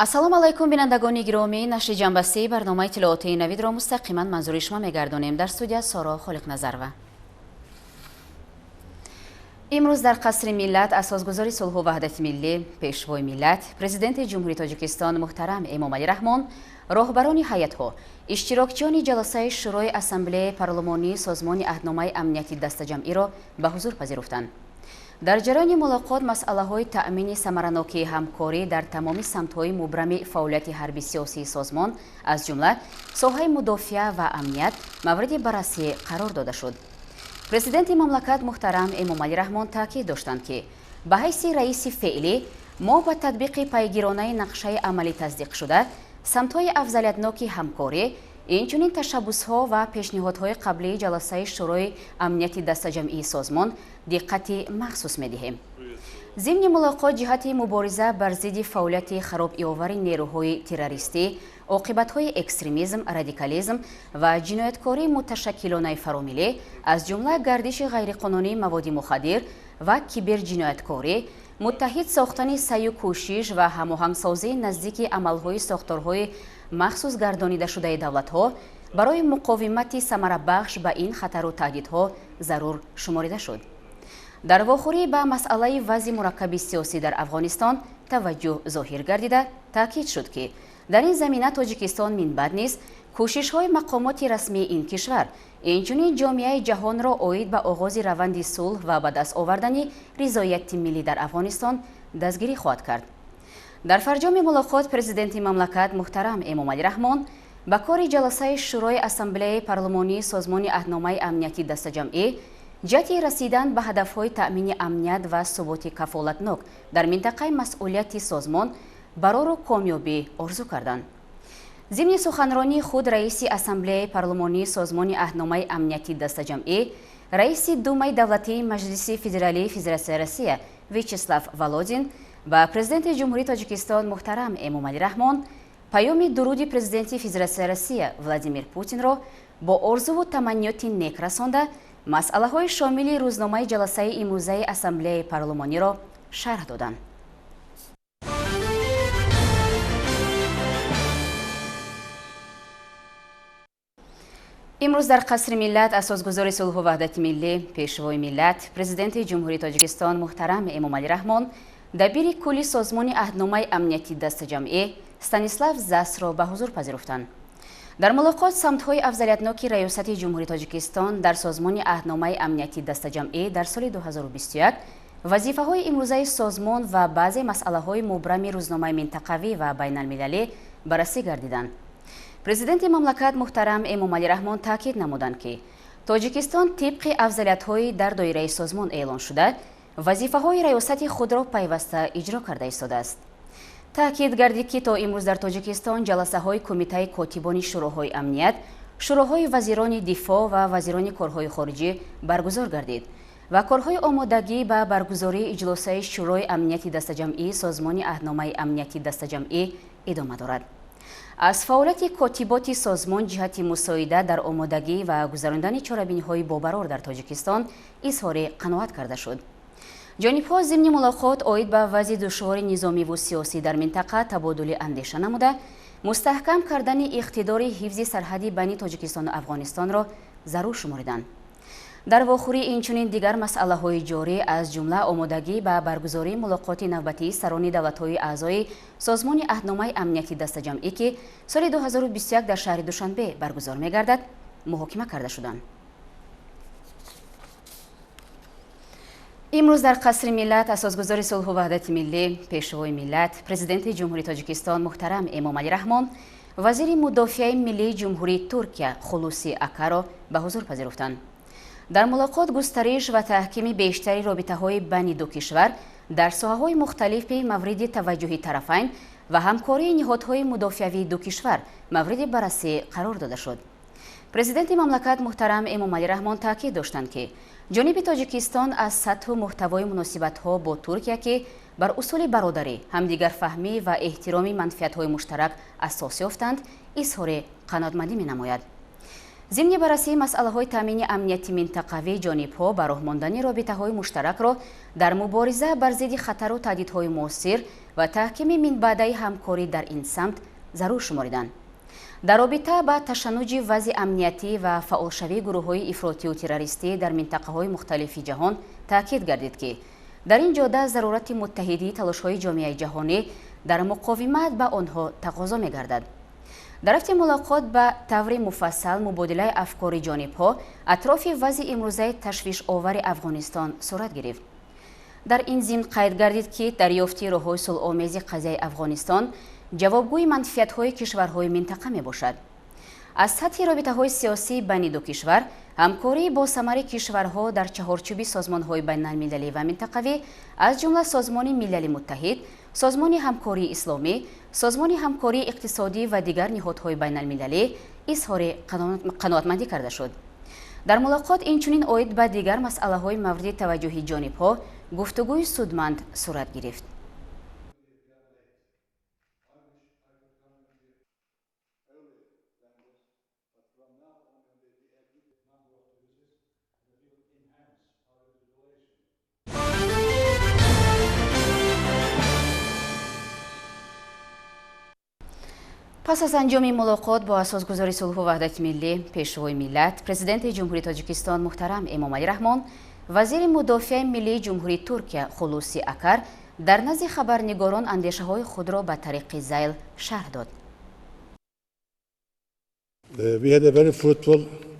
ассалому алайкум бинандагони гиромӣ, нашри ҷанбастии барномаи иттилоотии навидро мустақиман манзури шумо мегардонем. Дар студия Соро Холиқназарова. имрӯз дар қасри миллат асосгузори сулҳу ваҳдати миллӣ, пешвои миллат, президенти ҷумҳурии Тоҷикистон муҳтарам Эмомалӣ Раҳмон, роҳбарони ҳайатҳо, иштирокчиёни ҷаласаи шӯрои ассамблеяи парлумонии созмони аҳдномаи амнияти дастаҷамъиро ба ҳузур пазируфтанд. дар ҷараёни мулоқот масъалаҳои таъмини самаранокии ҳамкорӣ дар тамоми самтҳои мубрами фаъолияти ҳарби сиёсии созмон, аз ҷумла соҳаи мудофиа ва амният мавриди баррасӣ қарор дода шуд. президенти мамлакат муҳтарам Эмомалӣ Раҳмон таъкид доштанд, ки ба ҳайси раиси феълӣ мо ба татбиқи пайгиронаи нақшаи амалӣ тасдиқшуда самтҳои афзалиятноки ҳамкорӣ, инчунин ташаббусҳо ва пешниҳодҳои қаблии ҷаласаи шӯрои амнияти дастаҷамъии созмон диққати махсус медиҳем. зимни мулоқот ҷиҳати мубориза бар зидди фаъолияти харобиовари нерӯҳои террористӣ, оқибатҳои экстремизм, радикализм ва ҷинояткории муташаккилонаи фаромилӣ, аз ҷумла гардиши ғайриқонунии маводи мухаддир ва киберҷинояткорӣ, муттаҳид сохтани сайю кӯшиш ва ҳамоҳангсозии наздики амалҳои сохторҳои махсус гардонидашудаи давлатҳо барои муқовимати самарабахш ба ин хатару таҳдидҳо зарур шуморида шуд. дар вохӯрӣ ба масъалаи вазъи мураккаби сиёсӣ дар Афғонистон таваҷҷӯҳ зоҳир гардида, таъкид шуд, ки дар ин замина Тоҷикистон минбаъд низ кӯшишҳои мақомоти расмии ин кишвар, инчунин ҷомеаи ҷаҳонро оид ба оғози раванди сулҳ ва ба даст овардани ризояти миллӣ дар Афғонистон дастгирӣ хоҳад кард. дар фарҷоми мулоқот президенти мамлакат муҳтарам Эмомалӣ Раҳмон ба кори ҷаласаи шӯрои ассамблеяи парлумонии созмони аҳдномаи амнияти дастаҷамъӣ ҷиҳати расидан ба ҳадафҳои таъмини амният ва суботи кафолатнок дар минтақаи масъулияти созмон барору комёбӣ орзу карданд. зимни суханронии худ раиси ассамблеяи парлумонии созмони аҳдномаи амнияти дастаҷамъӣ, раиси думаи давлатии маҷлиси федералии Федератсияи Россия Вячеслав Володин ба президенти ҷумҳурии Тоҷикистон муҳтарам Эмомалӣ Раҳмон паёми дуруди президенти Федератсияи Россия Владимир Путинро бо орзуву таманниёти нек расонда, масъалаҳои шомили рӯзномаи ҷаласаи имрӯзаи ассамблеяи парлумониро шарҳ доданд. имрӯз дар қасри миллат асосгузори сулҳу ваҳдати миллӣ, пешвои миллат, президенти ҷумҳурии Тоҷикистон муҳтарам Эмомалӣ Раҳмон дабири кулли созмони аҳдномаи амнияти дастаҷамъӣ Станислав Засро ба ҳузур пазируфтанд. дар мулоқот самтҳои афзалиятноки раёсати ҷумҳурии Тоҷикистон дар созмони аҳдномаи амнияти дастаҷамъӣ дар соли 2021 вазифаҳои имрӯзаи созмон ва баъзе масъалаҳои мубрами рӯзномаи минтақавӣ ва байналмилалӣ баррасӣ гардиданд. президенти мамлакат муҳтарам Эмомалӣ Раҳмон таъкид намуданд, ки Тоҷикистон тибқи афзалиятҳои дар доираи созмон эълон шуда вазифаҳои раёсати худро пайваста иҷро карда истодааст. таъкид гардид, ки то имрӯз дар Тоҷикистон ҷаласаҳои кумитаи котибони шӯроҳои амният, шӯроҳои вазирони дифоъ ва вазирони корҳои хориҷӣ баргузор гардид ва корҳои омодагӣ ба баргузории иҷлосаи шӯрои амнияти дастаҷамъии созмони аҳдномаи амнияти дастаҷамъӣ идома дорад. аз фаъолияти котиботи созмон ҷиҳати мусоида дар омодагӣ ва гузарондани чорабиниҳои бобарор дар Тоҷикистон изҳори қаноат карда шуд. ҷонибҳо зимни мулоқот оид ба вазъи душвори низомиву сиёсӣ дар минтақа табодули андеша намуда, мустаҳкам кардани иқтидори ҳифзи сарҳади байни Тоҷикистону Афғонистонро зарур шумориданд. дар вохӯрӣ инчунин дигар масъалаҳои ҷорӣ, аз ҷумла омодагӣ ба баргузории мулоқоти навбатии сарони давлатҳои аъзои созмони аҳдномаи амнияти дастаҷамъӣ, ки соли 2021 дар шаҳри Душанбе баргузор мегардад, муҳокима карда шуданд. имрӯз дар қасри миллат асосгузори сулҳу ваҳдати миллӣ, пешвои миллат, президенти ҷумҳурии Тоҷикистон муҳтарам Эмомалӣ Раҳмон вазири мудофиаи миллии ҷумҳурии Туркия Хулуси Акаро ба ҳузур пазируфтанд. дар мулоқот густариш ва таҳкими бештари робитаҳои байни ду кишвар дар соҳаҳои мухталифи мавриди таваҷҷӯҳи тарафайн ва ҳамкории ниҳодҳои мудофиавии ду кишвар мавриди баррасӣ қарор дода шуд. президенти мамлакат муҳтарам Эмомалӣ Раҳмон таъкид доштанд, ки ҷониби Тоҷикистон аз сатҳу муҳтавои муносибатҳо бо Туркия, ки бар усули бародарӣ, ҳамдигарфаҳмӣ ва эҳтироми манфиатҳои муштарак асос ёфтанд, изҳори қаноатмандӣ менамояд. ضمن بررسی مسئله‌های تامین امنیتی منطقوی جانب‌ها با راه ماندن رابطه‌های مشترک را در مبارزه بر ضد خطر و تهدیدهای معاصر و تحکیم منبعدی همکاری در این سمت ضرور شمردند. در رابطه با تشنج وضع امنیتی و فعالشوی گروه‌های افراطی و تروریستی در منطقه‌های مختلف جهان تاکید گردید که در این جهت ضرورت متحدی تلاش‌های جامعه جهانی در مقاومت با آنها تقاضا می‌گردد. در رفت ملاقات با طور مفصل مبادله افکار جانب‌ها اطراف وضع امروزه تشویش آور افغانستان صورت گرفت. در این ضمن قید گردید که دریافت راه‌های صلح‌آمیز قضیه افغانستان جوابگوی منفعت‌های کشورهای منطقه میباشد. از سطح رابطه‌های سیاسی بین دو کشور، همکاری با ثمر کشورها در چهارچوب سازمان‌های بین‌المللی و منطقوی از جمله سازمان ملل متحد، سازمان همکاری اسلامی، سازمان همکاری اقتصادی و دیگر نهادهای بین‌المللی اظهار قناعتمندی کرده شد. در ملاقات اینچنین عاید به دیگر مسئله‌های مورد توجه جانب‌ها گفتگوی سودمند صورت گرفت. پس از انجام ملاقات با اساسگزار صلح و وحدت ملی، پیشوای ملت، پرزیدنت جمهوری تاجیکستان محترم امامعلی رحمان، وزیر مدافع ملی جمهوری ترکیه خلوصی اکر در نزد خبرنگاران اندیشه‌های خود را به طریق زیل شرح داد.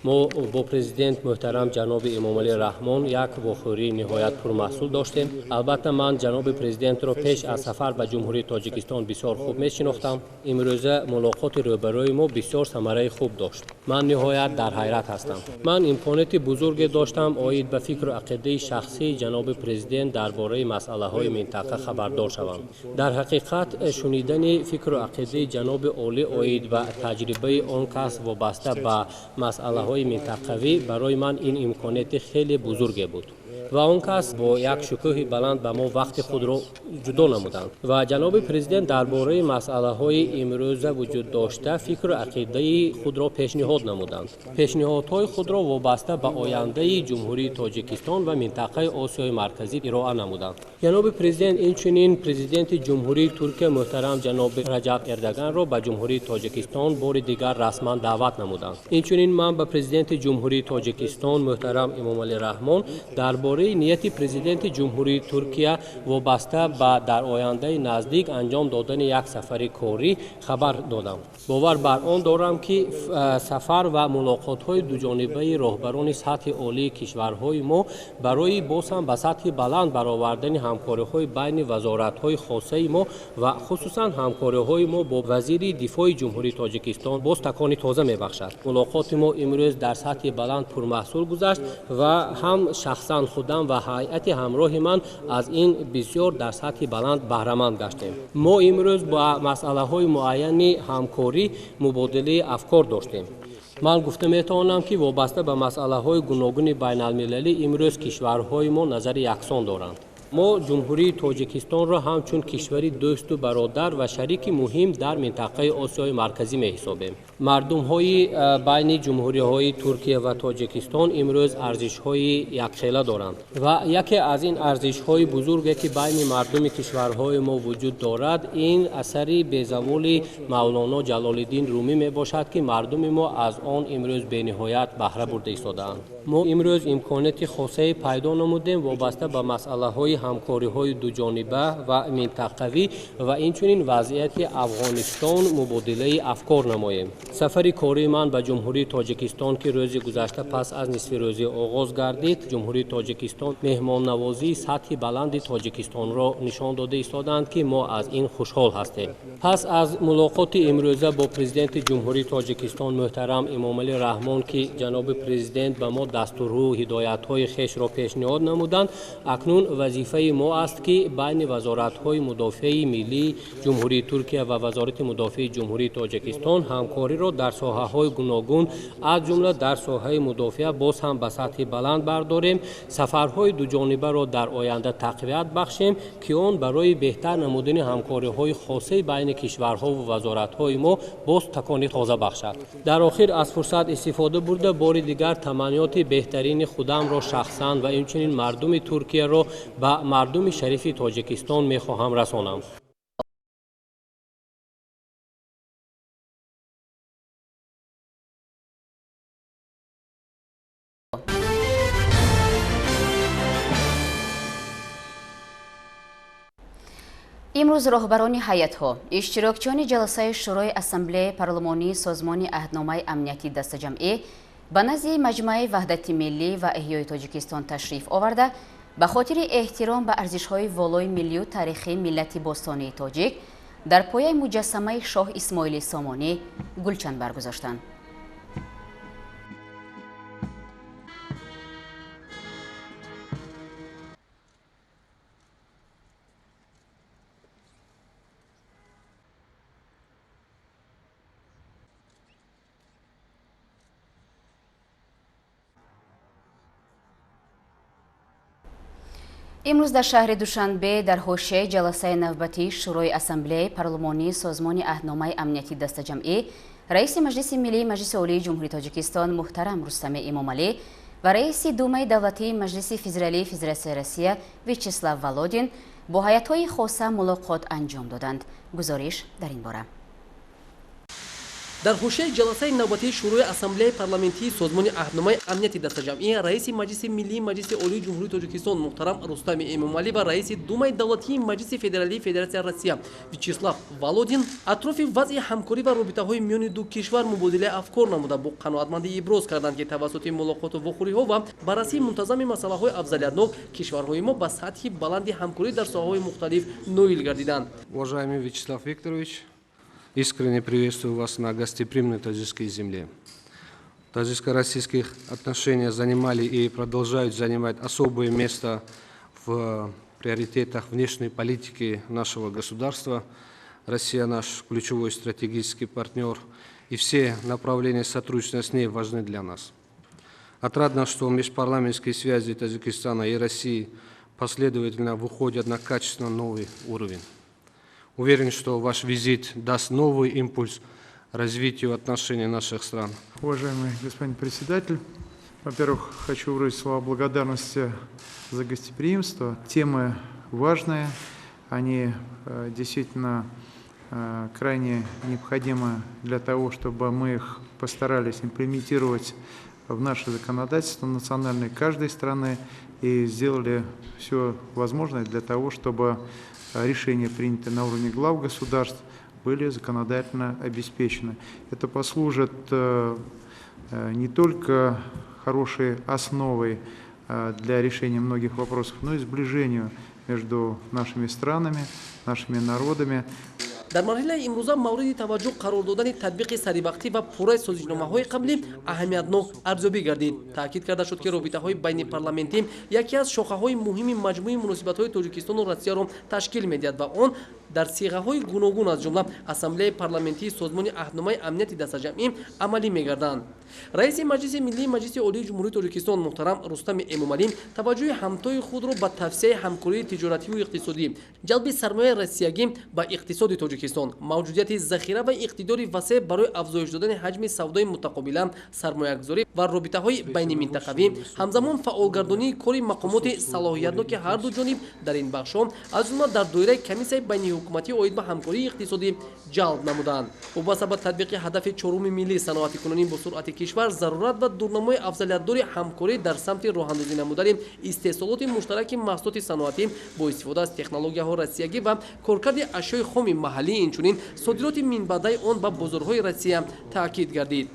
ما با پرزیدنت محترم جناب امامعلی رحمان یک واخوری نهایت پرمحصول داشتیم. البته من جناب پرزیدنت را پیش از سفر به جمهوری تاجیکستان بسیار خوب میشناختم. امروزه ملاقات روبروی ما بسیار ثمره خوب داشت. من نهایت در حیرت هستم. من امکانات بزرگی داشتم عاید به فکر و عقیده شخصی جناب پرزیدنت درباره مسئله‌های منطقه خبردار شوم. در حقیقت شنیدن فکر و عقیده جناب عالی عاید به تجربه آن کس وابسته به مسئله‌های منطقوی برای من این امکانات خیلی بزرگی بود و آن کس با یک شکوه بلند به ما وقت خود را جدا نمودند و جناب پرزیدنت درباره مسئله‌های امروزه وجود داشته فکر و عقیده خود را پیشنهاد نمودند. پیشنهادهای خود را وابسته به آینده جمهوری تاجیکستان و منطقه آسیای مرکزی ارائه نمودند. جناب پرزیدنت اینچنین پرزیدنت جمهوری ترکیه محترم جناب رجب اردوغان را به جمهوری تاجیکستان بار دیگر رسما دعوت نمودند. اینچنین من به پرزیدنت جمهوری تاجیکستان محترم امامعلی رحمان درباره نیت پرزیدنت جمهوری ترکیه وابسته به در آینده نزدیک انجام دادن یک سفر کاری خبر دادم. باور بر آن دارم که سفر و ملاقات‌های دوجانبه راهبران سطح عالی کشورهای ما برای باز هم به سطح بلند برآوردن همکاری‌های بین وزارت‌های خاصه ما و خصوصا همکاری‌های ما با وزیر دفاع جمهوری تاجیکستان باز تکان تازه می‌بخشد. ملاقات ما امروز در سطح بلند پرمحصول گذشت و هم شخصا خودم و هیئت همراه من از این بسیار در سطح بلند بهره مند گشتیم. ما امروز با مسئله‌های معین همکاری مبادله افکار داشتیم. من گفته میتوانم که وابسته به مسئله‌های گوناگون بین‌المللی امروز کشورهای ما نظر یکسان دارند. ما جمهوری تاجیکستان را همچون کشوری دوست و برادر و شریک مهم در منطقه آسیای مرکزی می‌حسابیم. مردم‌های بین جمهوری‌های ترکیه و تاجیکستان امروز ارزش‌های یکخیله دارند و یکی از این ارزش‌های بزرگی که بین مردم کشورهای ما وجود دارد این اثری به زوال مولانا جلال الدین رومی میباشد که مردم ما از آن امروز به نهایت بهره برده ایستاده‌اند. ما امروز امکانات خاصی پیدا نمودیم وابسته به مسئله‌های همکاری‌های دوجانبه و منطقوی و اینچنین وضعیت افغانستان مبادله افکار نماییم. سفر کاری من به جمهوری تاجیکستان که روز گذشته پس از نصف روزی آغاز گردید، جمهوری تاجیکستان مهمان نوازی سطح بلند تاجیکستان را نشان داده ایستادند که ما از این خوشحال هستیم. پس از ملاقات امروزه با پرزیدنت جمهوری تاجیکستان محترم امامعلی رحمان که جناب پرزیدنت به ما دستور و هدایت‌های خویش را پیشنهاد نمودند، اکنون وظیفه вазифаи мо аст ки байни вазоратҳои мудофиаи миллии ҷумҳурии Туркия ва вазорати мудофиаи ҷумҳурии Тоҷикистон ҳамкориро дар соҳаҳои гуногун аз ҷумла дар соҳаи мудофиа боз ҳам ба сатҳи баланд бардорем, сафарҳои дуҷонибаро дар оянда тақвият бахшем ки он барои беҳтар намудани ҳамкориҳои хосаи байни кишварҳо ва вазоратҳои мо боз такони тоза бахшад. Дар охир аз фурсат истифода бурда бори дигар таманниёти беҳтарини худамро шахсан ва инчунин мардуми Туркияро ба мардуми шарифи Тоҷикистон мехоҳам расонам. имрӯз роҳбарони ҳайатҳо, иштирокчиёни ҷаласаи шӯрои ассамблеяи парлумонии созмони аҳдномаи амнияти дастаҷамъӣ ба назди маҷмӯаи ваҳдати миллӣ ва эҳёи Тоҷикистон ташриф оварда ба хотири эҳтиром ба арзишҳои волои миллию таърихии миллати бостонии тоҷик дар пояи муҷассамаи шоҳ Исмоили Сомонӣ гулчанд баргузоштанд. имрӯз дар шаҳри Душанбе дар ҳошияи ҷаласаи навбатии шӯрои ассамблеяи парлумонии созмони аҳдномаи амнияти дастаҷамъӣ раиси маҷлиси миллии маҷлиси олии ҷумҳурии Тоҷикистон муҳтарам Рустами Эмомалӣ ва раиси Думаи давлатии маҷлиси федералии Федератсияи Россия Вячеслав Володин бо ҳайатҳои хоса мулоқот анҷом доданд. Гузориш дар ин бора. дар ҳошияи ҷаласаи навбатии шӯрои ассамблеяи парламентии созмони аҳдномаи амнияти дастаҷамъӣ раиси маҷлиси миллии маҷлиси олии ҷумҳурии Тоҷикистон муҳтарам Рустами Эмомалӣ ва раиси Думаи давлатии маҷлиси федералии Федератсияи Россия Вячеслав Володин атрофи вазъи ҳамкорӣ ва робитаҳои миёни ду кишвар мубодилаи афкор намуда бо қаноатмандӣ иброз карданд ки тавассути мулоқоту вохӯриҳо ва баррасии мунтазами масъалаҳои афзалиятнок кишварҳои мо ба сатҳи баланди ҳамкорӣ дар соҳаҳои мухталиф ноил гардиданд. Уважаемый Вячеслав Викторович, искренне приветствую вас на гостеприимной таджикской земле. Таджикско-российские отношения занимали и продолжают занимать особое место в приоритетах внешней политики нашего государства. Россия наш ключевой стратегический партнер, и все направления сотрудничества с ней важны для нас. Отрадно, что межпарламентские связи Таджикистана и России последовательно выходят на качественно новый уровень. Уверен, что ваш визит даст новый импульс развитию отношений наших стран. Уважаемый господин председатель, во-первых, хочу выразить слова благодарности за гостеприимство. Темы важные, они действительно крайне необходимы для того, чтобы мы их постарались имплементировать в наше законодательство национальное каждой страны и сделали все возможное для того, чтобы решения, принятые на уровне глав государств, были законодательно обеспечены. Это послужит не только хорошей основой для решения многих вопросов, но и сближению между нашими странами, нашими народами. дар марҳилаи имрӯза мавриди таваҷҷӯҳ қарор додани татбиқи саривақтӣ ва пурраи созишноমাҳои қаблӣ аҳамиятнок арзёбӣ гардид. Таъкид карда шуд ки робитаҳои байни парламентӣ яке аз шохаҳои муҳими маҷмӯи муносибатҳои Тоҷикистону Россияро ташкил медиҳад ва он дар сиғаҳои гуногун аз ҷумла ассамблеяи парламентии созмони аҳдномаи амнияти дастаҷамъӣ амалӣ мегарданд. раиси маҷлиси миллии маҷлиси олии ҷумҳурии Тоҷикистон муҳтарам Рустами Эмомалӣ таваҷҷӯҳи ҳамтои худро ба тавсеяи ҳамкории тиҷоративу иқтисодӣ, ҷалби сармояи россиягӣ ба иқтисоди Тоҷикистон, мавҷудияти захира ва иқтидори васеъ барои афзоиш додани ҳаҷми савдои мутақобила, сармоягузорӣ ва робитаҳои байниминтақавӣ, ҳамзамон фаъолгардонии кори мақомоти салоҳиятноки ҳарду ҷониб дар ин бахшҳо, аз ҷумла дар доираи комиссияи байниҳукуматӣ оид ба ҳамкории иқтисодӣ ҷалб намуданд. вобаста ба татбиқи ҳадафи чоруми миллии саноатикунонӣ бо суръати кишвар зарурат ва дурнамои афзалиятдори ҳамкорӣ дар самти роҳандозӣ намудани истеҳсолоти муштараки маҳсулоти саноатӣ бо истифода аз технологияҳои россиягӣ ва коркарди ашёи хоми маҳаллӣ, инчунин содироти минбаъдаи он ба бозорҳои Россия таъкид гардид.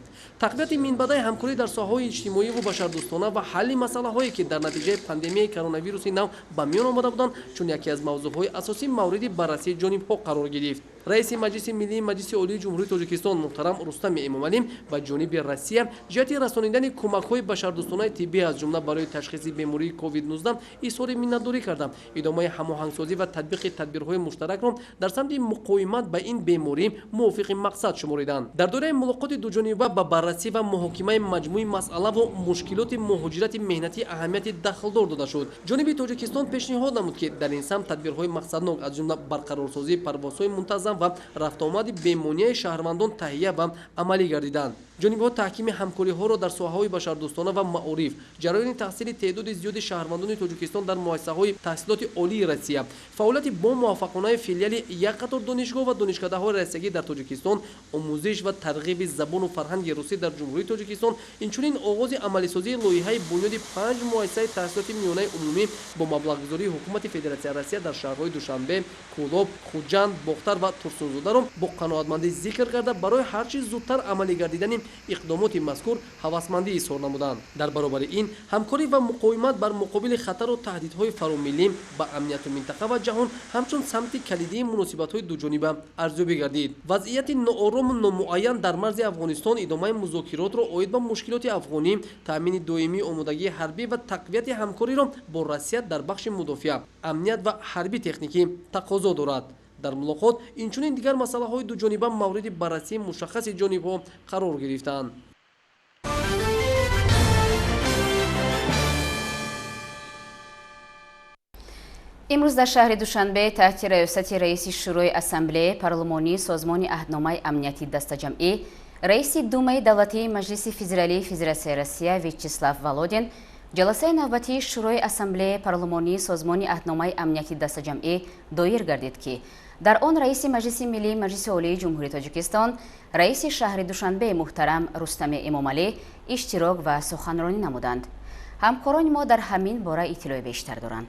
тақвияти минбаъдаи ҳамкорӣ дар соҳаҳои иҷтимоиву башардӯстона ва ҳалли масъалаҳое ки дар натиҷаи пандемияи коронавируси нав ба миён омада буданд чун яке аз мавзӯъҳои асосӣ мавриди баррасии ҷонибҳо қарор гирифт. раиси маҷлиси миллии маҷлиси олии ҷумҳурии тоҷикистон муҳтарам Рустами Эмомалӣ ба ҷониби Россия ҷиҳати расонидани кӯмакҳои башардӯстонаи тиббӣ аз ҷумла барои ташхиси бемории COVID-19 изҳори миннатдорӣ карда идомаи ҳамоҳангсозӣ ва татбиқи тадбирҳои муштаракро дар самти муқовимат ба ин беморӣ мувофиқи мақсад шумориданд. дар дораи мулоқоти дуҷониба ба баррасӣ ва муҳокимаи маҷмӯи масъалаву мушкилоти муҳоҷирати меҳнатӣ аҳамияти дахлдор дода шуд. ҷониби Тоҷикистон пешниҳод намуд ки дар ин самт тадбирҳои мақсаднок аз ҷумла барқарорсозии парвозҳои мунтазам ва рафтуомади бемонияи шаҳрвандон таҳия ва амалӣ гардиданд. ҷонибҳо таҳкими ҳамкориҳоро дар соҳаҳои башардӯстона ва маориф, ҷараёни таҳсили теъдоди зиёди шаҳрвандони Тоҷикистон дар муассисаҳои таҳсилоти олии Россия, фаъолияти бо муваффақонаи филиали як қатор донишгоҳ ва донишкадаҳои россиягӣ дар Тоҷикистон, омӯзиш ва тарғиби забону фарҳанги русӣ дар ҷумҳурии Тоҷикистон, инчунин оғози амалисозии лоиҳаи бунёди 5 муассисаи таҳсилоти миёнаи умумӣ бо маблағгузории ҳукумати Федератсияи Россия дар шаҳрҳои Душанбе, Кӯлоб, Хуҷанд, Бохтар ва Турсунзодаро бо қаноатмандӣ зикр карда барои ҳарчи зудтар амалӣ гардидани иқдомоти мазкур ҳавасмандӣ изҳор намуданд. дар баробари ин ҳамкорӣ ва муқовимат бар муқобили хатару таҳдидҳои фаромиллӣ ба амнияти минтақа ва ҷаҳон ҳамчун самти калидии муносибатҳои дуҷониба арзёбӣ гардид. вазъияти ноорому номуайян дар марзи Афғонистон идомаи музокиротро оид ба мушкилоти афғонӣ, таъмини доимии омодагии ҳарбӣ ва тақвияти ҳамкориро бо Россия дар бахши мудофиа, амният ва ҳарбӣ техникӣ тақозо дорад. дар мулоқот инчунин дигар масъалаҳои дуҷониба мавриди баррасии мушаххаси ҷонибҳо қарор гирифтанд. имрӯз дар шаҳри Душанбе таҳти раёсати раиси шӯрои ассамблеяи парлумонии созмони аҳдномаи амнияти дастаҷамъӣ, раиси Думаи давлатии Маҷлиси федералии Федератсияи Россия Вячеслав Володин ҷаласаи навбатии шӯрои ассамблеяи парлумонии созмони аҳдномаи амнияти дастаҷамъӣ доир гардид ки дар он раиси Маҷлиси миллии Маҷлиси олии ҷумҳурии Тоҷикистон, раиси шаҳри Душанбе муҳтарам Рустами Эмомалӣ иштирок ва суханронӣ намуданд. ҳамкорони мо дар ҳамин бора иттилои бештар доранд.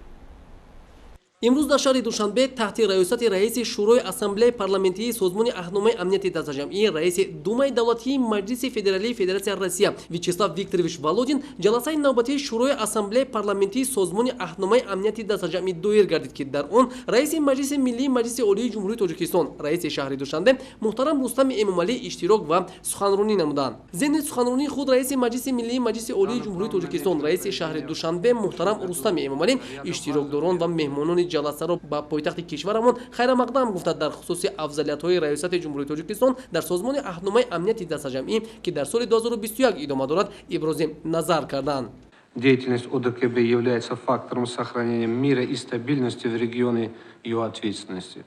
имрӯз дар шаҳри Душанбе таҳти раёсати раиси шӯрои ассамблеяи парламентии созмони аҳдномаи амнияти дастаҷамъӣ, раиси Думаи давлатии Маҷлиси федералии Федератсияи Россия Вячеслав Викторович Володин ҷаласаи навбатии шӯрои ассамблеяи парламентии созмони аҳдномаи амнияти дастаҷамъӣ доир гардид ки дар он раиси Маҷлиси миллии Маҷлиси олии ҷумҳурии Тоҷикистон, раиси шаҳри Душанбе муҳтарам Рустами Эмомалӣ иштирок ва суханронӣ намуданд. зимни суханронии худ раиси Маҷлиси миллии Маҷлиси олии ҷумҳурии Тоҷикистон, раиси шаҳри Душанбе муҳтарам Рустами Эмомалӣ иштирокдорон ва меҳмонони ҷаласаро ба пойтахти кишварамон хайрамақдам гуфта дар хусуси афзалиятҳои раёсати ҷумҳурии Тоҷикистон дар созмони аҳдномаи амнияти дастаҷамъӣ ки дар соли 2021 идома дорад ибрози назар карданд. Деятельность ОДКБ является фактором сохранения мира и стабильности в регионе ее ответственности.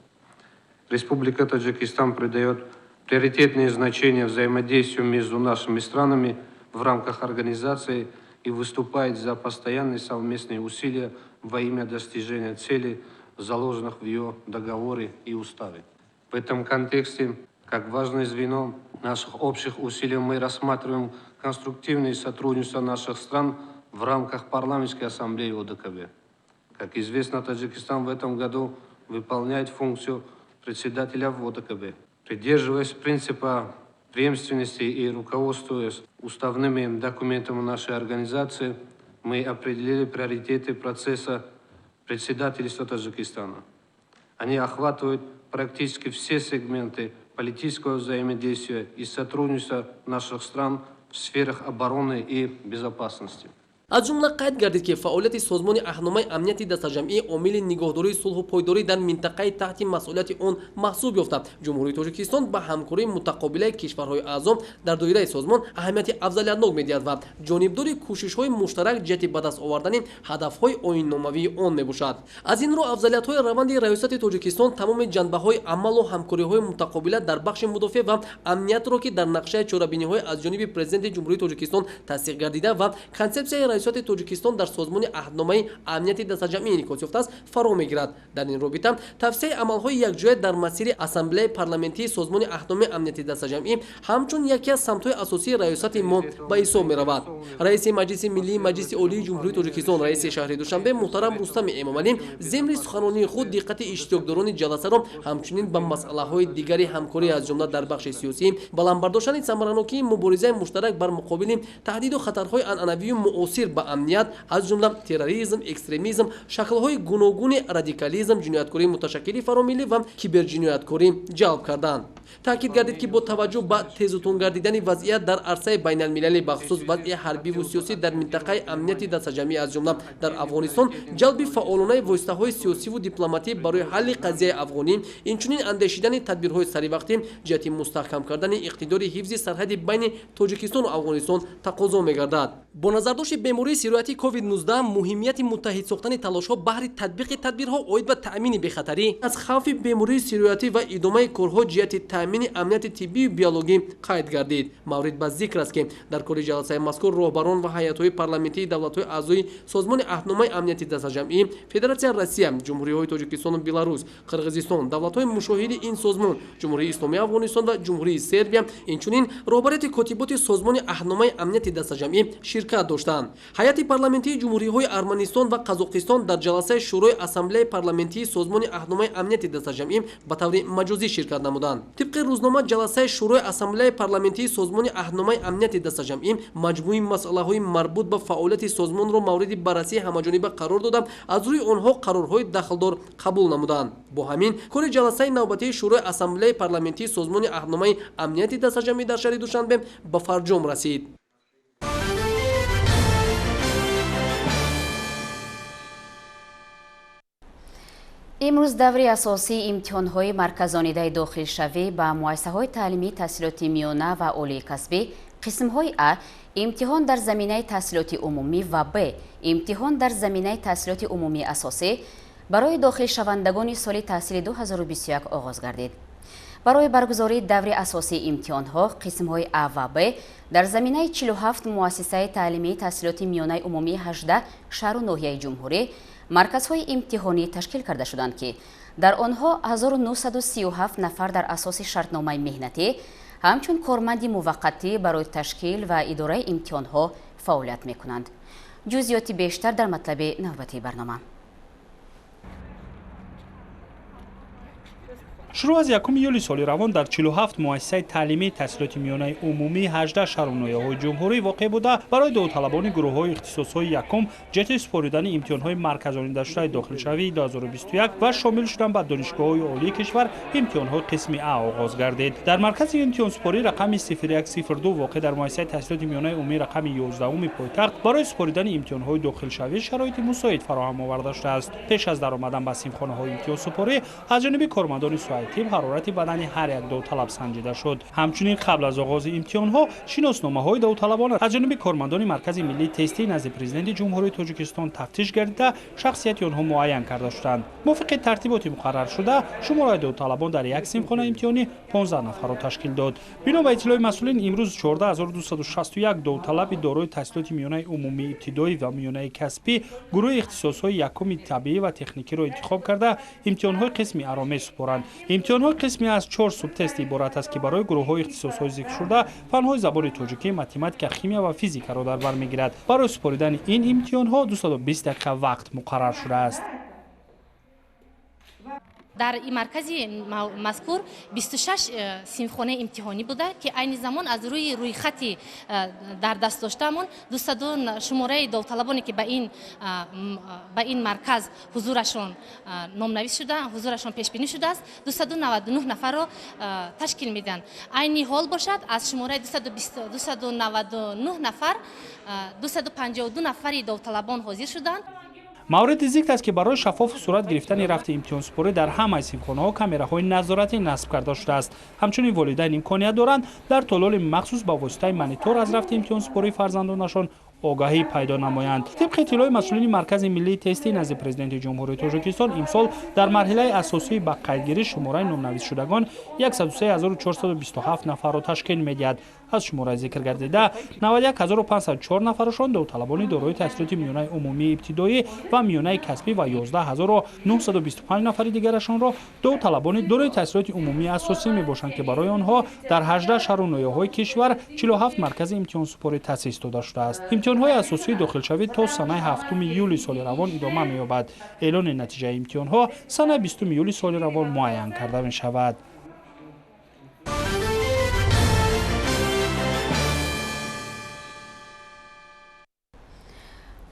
Республика Таджикистан придает приоритетное значение взаимодействию между нашими странами в рамках организации и выступает за постоянные совместные усилия во имя достижения целей, заложенных в ее договоре и уставе. В этом контексте, как важное звено наших общих усилий, мы рассматриваем конструктивное сотрудничество наших стран в рамках парламентской ассамблеи ОДКБ. Как известно, Таджикистан в этом году выполняет функцию председателя в ОДКБ. Придерживаясь принципа преемственности и руководствуясь уставными документами нашей организации, мы определили приоритеты процесса председательства Таджикистана. Они охватывают практически все сегменты политического взаимодействия и сотрудничества наших стран в сферах обороны и безопасности. аз ҷумла қайд гардид ки фаъолияти созмони аҳдномаи амнияти дастаҷамъӣ омили нигоҳдории сулҳу пойдорӣ дар минтақаи таҳти масъулияти он маҳсуб ёфта ҷумҳурии Тоҷикистон ба ҳамкории мутақобилаи кишварҳои аъзо дар доираи созмон аҳамияти афзалиятнок медиҳад ва ҷонибдори кӯшишҳои муштарак ҷиҳати ба даст овардани ҳадафҳои оинномавии он мебошад. аз ин ро афзалиятҳои раванди раёсати Тоҷикистон тамоми ҷанбаҳои амалу ҳамкориҳои мутақобила дар бахши мудофиа ва амниятро ки дар нақшаи чорабиниҳои аз ҷониби президенти ҷумҳурии Тоҷикистон тасдиқ гардида ва консепсияи раёсати Тоҷикистон дар созмони аҳдномаи амнияти дастаҷамъии инъикос ёфтааст фаро мегирад. Дар ин робита тавсеяи амалҳои якҷоя дар масири ассамблеяи парламентии созмони аҳдномаи амнияти дастаҷамъӣ ҳамчун яке аз самтҳои асосии раёсати мо ба ҳисоб меравад. раиси маҷлиси миллии маҷлиси олии ҷумҳурии Тоҷикистон раиси шаҳри Душанбе муҳтарам Рустами Эмомалӣ земри суханонии худ диққати иштирокдорони ҷаласаро ҳамчунин ба масъалаҳои дигари ҳамкорӣ аз ҷумла дар бахши сиёсӣ, баландбардоштани самаранокии муборизаи муштарак бар муқобили таҳдиду хатарҳои анъанавию муосир ба амният аз ҷумла терроризм, экстремизм, шаклҳои гуногуни радикализм, ҷинояткории муташаккили фаромиллӣ ва киберҷинояткорӣ ҷалб карданд. таъкид гардид ки бо таваҷҷӯҳ ба тезутун гардидани вазъият дар арсаи байналмилалӣ бахусус вазъи ҳарбиву сиёсӣ дар минтақаи амнияти дастаҷамъӣ аз ҷумла дар Афғонистон, ҷалби фаъолонаи воситаҳои сиёсиву дипломатӣ барои ҳалли қазияи афғонӣ, инчунин андешидани тадбирҳои саривақтӣ ҷиҳати мустаҳкам кардани иқтидори ҳифзи сарҳади байни Тоҷикистону Афғонистон тақозо мегардад. бо назардошти бемории сирояти COVID-19 муҳимияти муттаҳид сохтани талошҳо баҳри татбиқи тадбирҳо оид ба таъмини бехатарӣ аз хавфи бемории сироятӣ ва идомаи корҳо ҷиҳати таъмини амнияти тиббию биологӣ қайд гардид. маврид ба зикр аст ки дар кори ҷаласаи мазкур роҳбарон ва ҳайатҳои парламентии давлатҳои аъзои созмони аҳдномаи амнияти дастаҷамъӣ, Федератсияи Россия, ҷумҳуриҳои Тоҷикистону Беларус, Қирғизистон, давлатҳои мушоҳиди ин созмон, ҷумҳурии исломии Афғонистон ва ҷумҳурии Сербия, инчунин роҳбарияти котиботи созмони аҳдномаи амнияти дастаҷамъӣ ширкат доштанд. ҳайати парламентии ҷумҳуриҳои Арманистон ва Қазоқистон дар ҷаласаи шӯрои ассамблеяи парламентии созмони аҳдномаи амнияти дастаҷамъӣ ба таври маҷозӣ ширкат намуданд. тибқи рӯзнома ҷаласаи шӯрои ассамблеяи парламентии созмони аҳдномаи амнияти дастаҷамъӣ маҷмӯи масъалаҳои марбут ба фаъолияти созмонро мавриди баррасии ҳамаҷониба қарор дода аз рӯи онҳо қарорҳои дахлдор қабул намуданд. бо ҳамин кори ҷаласаи навбатии шӯрои ассамблеяи парламентии созмони аҳдномаи амнияти дастаҷамъӣ дар шаҳри Душанбе ба фарҷом расид. имрӯз даври асосии имтиҳонҳои марказонидаи дохилшавӣ ба муассисаҳои таълимии таҳсилоти миёна ва олии касбӣ, қисмҳои А имтиҳон дар заминаи таҳсилоти умумӣ ва Б имтиҳон дар заминаи таҳсилоти умумии асосӣ барои дохилшавандагони соли таҳсили 2021 оғоз гардид. барои баргузории даври асосии имтиҳонҳо қисмҳои А ва Б дар заминаи 47 муассисаи таълимии таҳсилоти миёнаи умумии 18 шаҳру ноҳияи ҷумҳурӣ марказҳои имтиҳонӣ ташкил карда шуданд ки дар онҳо 1937 нафар дар асоси шартномаи меҳнатӣ ҳамчун корманди муваққатӣ барои ташкил ва идораи имтиҳонҳо фаъолият мекунанд. ҷузъиёти бештар дар матлаби навбатии барнома. шурӯъ аз 1 июли соли равон дар 47 муассисаи таълимии таҳсилоти миёнаи умумии 18 шаҳру ноҳияҳои ҷумҳурӣ воқеъ буда барои довталабони гурӯҳҳои ихтисосҳои якум ҷиҳати супоридани имтиҳонҳои марказонидашудаи дохилшавии 2021 ва шомил шудан ба донишгоҳҳои олии кишвар имтиҳонҳои қисми А оғоз гардид. дар маркази имтиҳонсупорӣ рақами 0102 воқеъ дар муассисаи таҳсилоти миёнаи умумии рақами 11 пойтахт барои супоридани имтиҳонҳои дохилшавӣ шароити мусоид фароҳам оварда шудааст. пеш аз даромадан ба симхонаҳои имтиҳонсупорӣ аз ҷониби кормандони тиб ҳарорати бадани ҳар як довталаб санҷида шуд. ҳамчунин қабл аз оғози имтиҳонҳо шиносномаҳои довталабона аз ҷониби кормандони маркази миллии тестии назди президенти ҷумҳурии Тоҷикистон тафтиш гардида шахсияти онҳо муайян карда шуданд. мувофиқи тартиботи муқаррар шуда шумораи довталабон дар як симхона имтиҳонӣ 15 нафарро ташкил дод. бино ба иттилои масъулин имрӯз 14261 довталаби дорои таҳсилоти миёнаи умумии ибтидоӣ ва миёнаи касбӣ гурӯҳи ихтисосҳои якуми табиӣ ва техникиро интихоб карда имтиҳонҳои қисми А-ро месупоранд. имтиҳонҳои қисми аз 4 субтести иборат аст ки барои гурӯҳҳои ихтисосҳои зикршуда фанҳои забони тоҷикӣ, математика, химия ва физикаро дар бар мегирад. барои супоридани ин имтиҳонҳо 220 дақиқа вақт муқаррар шудааст. дар маркази мазкур 26 симхонаи имтиҳонӣ буда ки айни замон аз рӯи рӯйхати дар даст доштаамон 200 шумораи довталабоне ки ба ин марказ ҳузурашон номнавис шуда, ҳузурашон пешбинӣ шудааст, 299 нафарро ташкил медиҳанд. айни ҳол бошад аз шумораи 299 нафар 252 нафари довталабон ҳозир шуданд. мавриди зикр аст ки барои шаффоф сурат гирифтани рафти имтиҳонсупорӣ дар ҳамаи симхонаҳо камераҳои назоратӣ насб карда шудааст. ҳамчунин волидайн имконият доранд дар тололи махсус ба воситаи монитор аз рафти имтиҳонсупории фарзандонашон огаҳӣ пайдо намоянд. тибқи иттилои масъулини маркази миллии тестии назди президенти ҷумҳурии Тоҷикистон имсол дар марҳилаи асосӣ ба қайдгирӣ шумораи номнависшудагон 103427 нафарро ташкил медиҳад. аз шумораи зикр гардида 91504 нафарашон давталабони дорои таҳсилоти миёнаи умумии ибтидоӣ ва миёнаи касбӣ ва 11925 нафари дигарашонро давталабони дорои таҳсилоти умумии асосӣ мебошанд ки барои онҳо дар 18 шаҳру ноҳияҳои кишвар 47 маркази имтиҳонсупорӣ таъсис дода шудааст. имтиҳонҳои асосии дохилшавӣ то санаи 7 июли соли равон идома меёбад. эълони натиҷаи имтиҳонҳо санаи 20 июли соли равон муайян карда мешавад.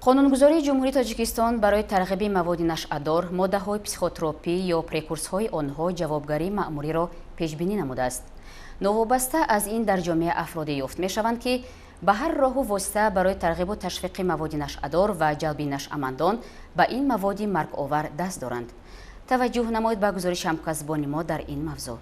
қонунгузории ҷумҳурии Тоҷикистон барои тарғиби маводи нашъадор, моддаҳои психотропӣ ё прекурсҳои онҳо ҷавобгарии маъмуриро пешбинӣ намудааст. новобаста аз ин дар ҷомеа афроде ёфт мешаванд, ки ба ҳар роҳу восита барои тарғибу ташвиқи маводи нашъадор ва ҷалби нашъамандон ба ин маводи марговар даст доранд. таваҷҷӯҳ намоед ба гузориши ҳамкасбони мо дар ин мавзӯъ.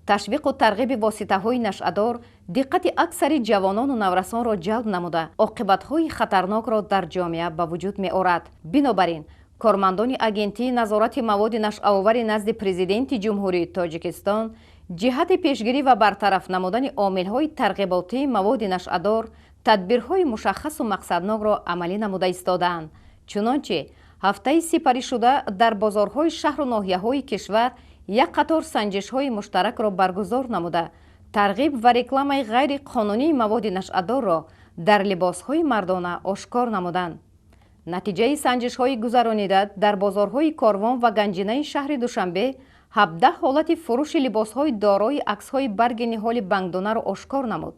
ташвиқу тарғиби воситаҳои нашъадор диққати аксари ҷавонону наврасонро ҷалб намуда оқибатҳои хатарнокро дар ҷомеа ба вуҷуд меорад. бинобар ин кормандони агентии назорати маводи нашъавори назди президенти ҷумҳурии Тоҷикистон ҷиҳати пешгирӣ ва бартараф намудани омилҳои тарғиботии маводи нашъадор тадбирҳои мушаххасу мақсаднокро амалӣ намуда истодаанд. чунончи ҳафтаи сипаришуда дар бозорҳои шаҳру ноҳияҳои кишвар як қатор санҷишҳои муштаракро баргузор намуда тарғиб ва рекламаи ғайриқонунии маводи нашъадорро дар либосҳои мардона ошкор намуданд. натиҷаи санҷишҳои гузаронида дар бозорҳои Корвон ва Ганҷинаи шаҳри Душанбе 17 ҳолати фурӯши либосҳои дорои аксҳои барги ниҳоли бангдонаро ошкор намуд.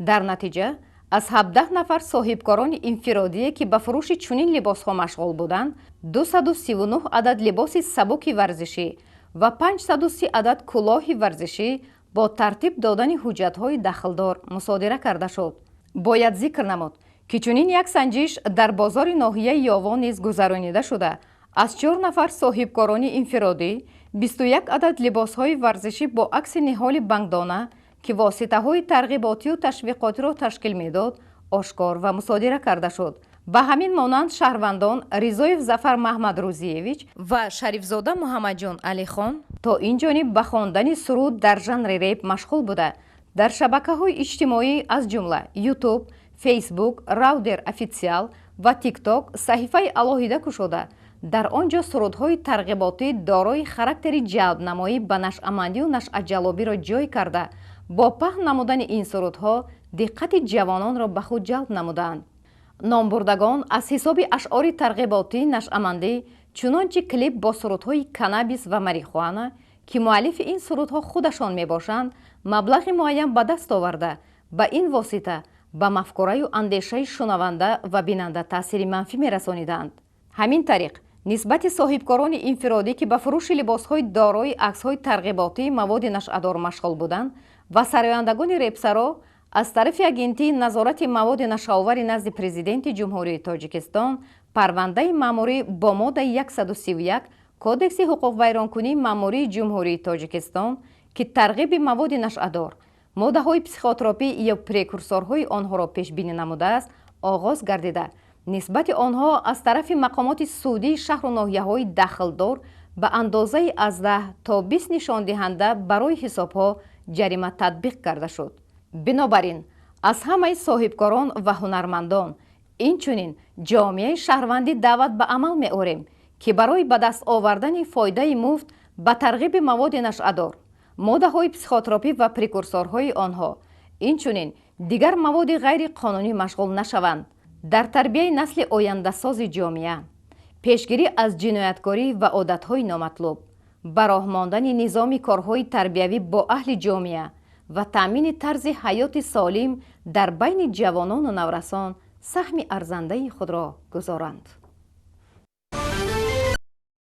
дар натиҷа аз 17 нафар соҳибкорони инфиродие ки ба фурӯши чунин либосҳо машғул буданд 239 адад либоси сабуки варзишӣ ва 530 адад кӯлоҳи варзишӣ бо тартиб додани ҳуҷҷатҳои дахлдор мусодира карда шуд. бояд зикр намуд ки чунин як санҷиш дар бозори ноҳияи Ёвон низ гузаронида шуда аз 4 нафар соҳибкорони инфиродӣ 21 адад либосҳои варзишӣ бо акси ниҳоли бангдона ки воситаҳои тарғиботию ташвиқотиро ташкил медод ошкор ва мусодира карда шуд. ба ҳамин монанд шаҳрвандон Ризоев Зафар Маҳмадрӯзиевич ва Шарифзода Муҳаммадҷон Алихон то ин ҷониб ба хондани суруд дар жанри реп машғул буда дар шабакаҳои иҷтимоӣ аз ҷумла YouTube, Facebook, Раудер официал ва TikTok саҳифаи алоҳида кушода дар он ҷо сурудҳои тарғиботӣ дорои характери ҷалбнамоӣ ба нашъамандию нашъаҷалобиро ҷой карда бо паҳн намудани ин сурудҳо диққати ҷавононро ба худ ҷалб намуданд. номбурдагон аз ҳисоби ашъори тарғиботии нашъамандӣ чунончи клип бо сурудҳои каннабис ва марихуана ки муаллифи ин сурудҳо худашон мебошанд маблағи муайян ба даст оварда ба ин восита ба мафкураю андешаи шунаванда ва бинанда таъсири манфӣ мерасониданд. ҳамин тариқ нисбати соҳибкорони инфиродӣ ки ба фурӯши либосҳои дорои аксҳои тарғиботии маводи нашъадор машғул буданд ва сарояндагони репсаро аз тарафи агентии назорати маводи нашъавори назди президенти ҷумҳурии Тоҷикистон парвандаи маъмурӣ бо моддаи 131 кодекси ҳуқуқвайронкунии маъмурии ҷумҳурии Тоҷикистон ки тарғиби маводи нашъадор, моддаҳои психотропӣ ё прекурсорҳои онҳоро пешбинӣ намудааст оғоз гардида нисбати онҳо аз тарафи мақомоти судии шаҳру ноҳияҳои дахлдор ба андозаи аз 10 то 20 нишондиҳанда барои ҳисобҳо ҷарима татбиқ карда шуд. бинобар ин аз ҳамаи соҳибкорон ва ҳунармандон инчунин ҷомеаи шаҳрвандӣ даъват ба амал меорем ки барои ба даст овардани фоидаи муфт ба тарғиби маводи нашъадор, моддаҳои психотропӣ ва прекурсорҳои онҳо инчунин дигар маводи ғайриқонунӣ машғул нашаванд. дар тарбияи насли ояндасози ҷомеа, пешгирӣ аз ҷинояткорӣ ва одатҳои номатлуб, ба роҳ мондани низоми корҳои тарбиявӣ бо аҳли ҷомеа ва таъмини тарзи ҳаёти солим дар байни ҷавонону наврасон саҳми арзандаи худро гузоранд.